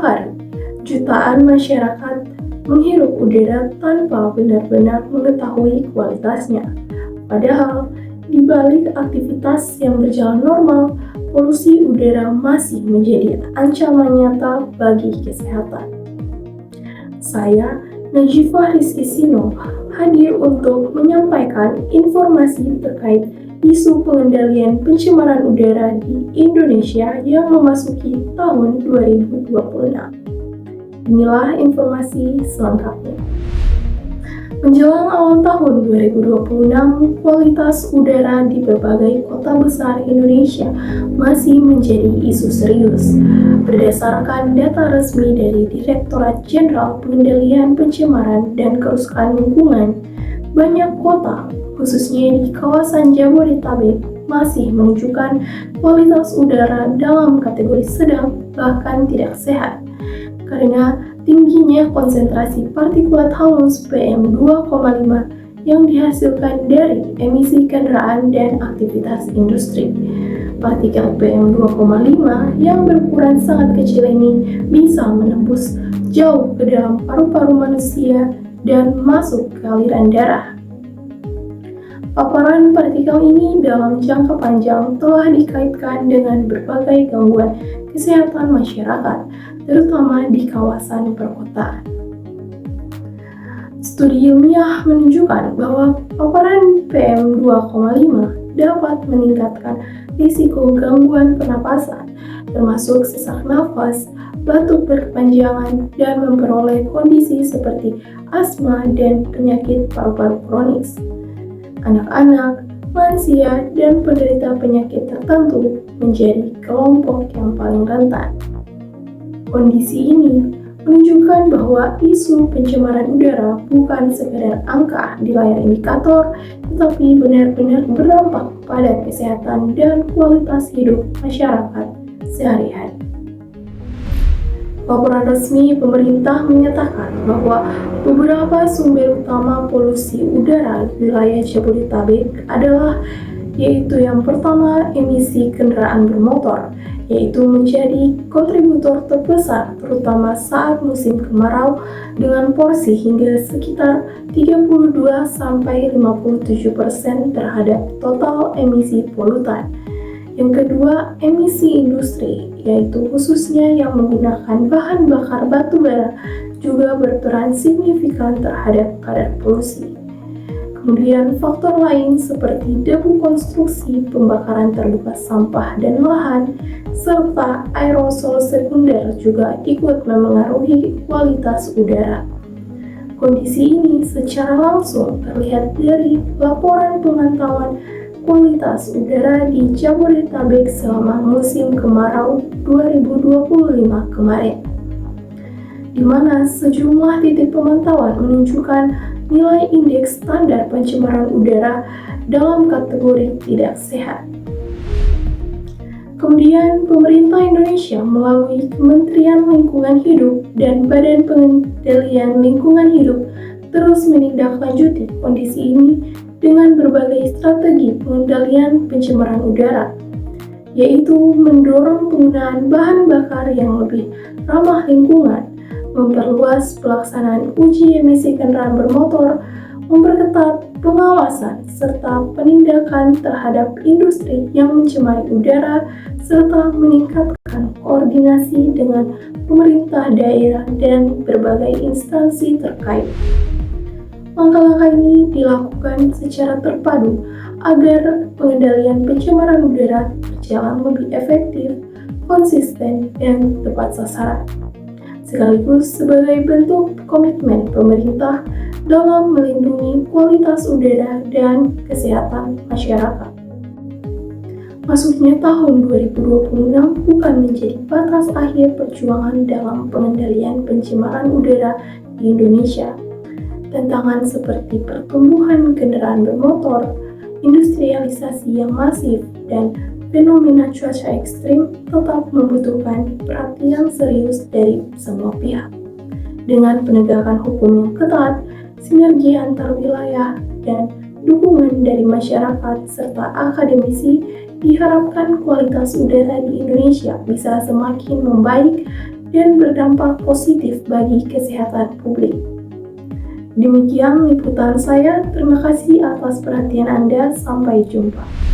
hari, jutaan masyarakat menghirup udara tanpa benar-benar mengetahui kualitasnya. Padahal, di balik aktivitas yang berjalan normal, polusi udara masih menjadi ancaman nyata bagi kesehatan. Saya, Najifah Rizky Sino, hadir untuk menyampaikan informasi terkait isu pengendalian pencemaran udara di Indonesia yang memasuki tahun 2026. Inilah informasi selengkapnya. Menjelang awal tahun 2026, kualitas udara di berbagai kota besar Indonesia masih menjadi isu serius. Berdasarkan data resmi dari Direktorat Jenderal Pengendalian Pencemaran dan Kerusakan Lingkungan, banyak kota, khususnya di kawasan Jabodetabek, masih menunjukkan kualitas udara dalam kategori sedang bahkan tidak sehat, karena tingginya konsentrasi partikulat halus PM2,5 yang dihasilkan dari emisi kendaraan dan aktivitas industri. Partikel PM2,5 yang berukuran sangat kecil ini bisa menembus jauh ke dalam paru-paru manusia dan masuk ke aliran darah. Paparan partikel ini dalam jangka panjang telah dikaitkan dengan berbagai gangguan kesehatan masyarakat, terutama di kawasan perkotaan. Studi ilmiah menunjukkan bahwa paparan PM2,5 dapat meningkatkan risiko gangguan pernapasan, termasuk sesak nafas, batuk berkepanjangan, dan memperoleh kondisi seperti asma dan penyakit paru-paru kronis. Anak-anak, lansia, dan penderita penyakit tertentu menjadi kelompok yang paling rentan. Kondisi ini menunjukkan bahwa isu pencemaran udara bukan sekedar angka di layar indikator, tetapi benar-benar berdampak pada kesehatan dan kualitas hidup masyarakat sehari-hari. Laporan resmi pemerintah menyatakan bahwa beberapa sumber utama polusi udara di wilayah Jabodetabek adalah yaitu yang pertama emisi kendaraan bermotor, yaitu menjadi kontributor terbesar terutama saat musim kemarau dengan porsi hingga sekitar 32-57% terhadap total emisi polutan. Yang kedua, emisi industri, yaitu khususnya yang menggunakan bahan bakar batu bara juga berperan signifikan terhadap kadar polusi. Kemudian faktor lain seperti debu konstruksi, pembakaran terbuka sampah dan lahan, serta aerosol sekunder juga ikut memengaruhi kualitas udara. Kondisi ini secara langsung terlihat dari laporan pemantauan kualitas udara di Jabodetabek selama musim kemarau 2025 kemarin, di mana sejumlah titik pemantauan menunjukkan nilai indeks standar pencemaran udara dalam kategori tidak sehat. Kemudian, pemerintah Indonesia melalui Kementerian Lingkungan Hidup dan Badan Pengendalian Lingkungan Hidup terus menindaklanjuti kondisi ini dengan berbagai strategi pengendalian pencemaran udara, yaitu mendorong penggunaan bahan bakar yang lebih ramah lingkungan, memperluas pelaksanaan uji emisi kendaraan bermotor, memperketat pengawasan serta penindakan terhadap industri yang mencemari udara, serta meningkatkan koordinasi dengan pemerintah daerah dan berbagai instansi terkait. Langkah-langkah ini dilakukan secara terpadu agar pengendalian pencemaran udara berjalan lebih efektif, konsisten, dan tepat sasaran, sekaligus sebagai bentuk komitmen pemerintah dalam melindungi kualitas udara dan kesehatan masyarakat. Masuknya tahun 2026 bukan menjadi batas akhir perjuangan dalam pengendalian pencemaran udara di Indonesia. Tantangan seperti pertumbuhan kendaraan bermotor, industrialisasi yang masif, dan fenomena cuaca ekstrim tetap membutuhkan perhatian serius dari semua pihak. Dengan penegakan hukum yang ketat, sinergi antar wilayah, dan dukungan dari masyarakat serta akademisi, diharapkan kualitas udara di Indonesia bisa semakin membaik dan berdampak positif bagi kesehatan publik. Demikian liputan saya, terima kasih atas perhatian Anda, sampai jumpa.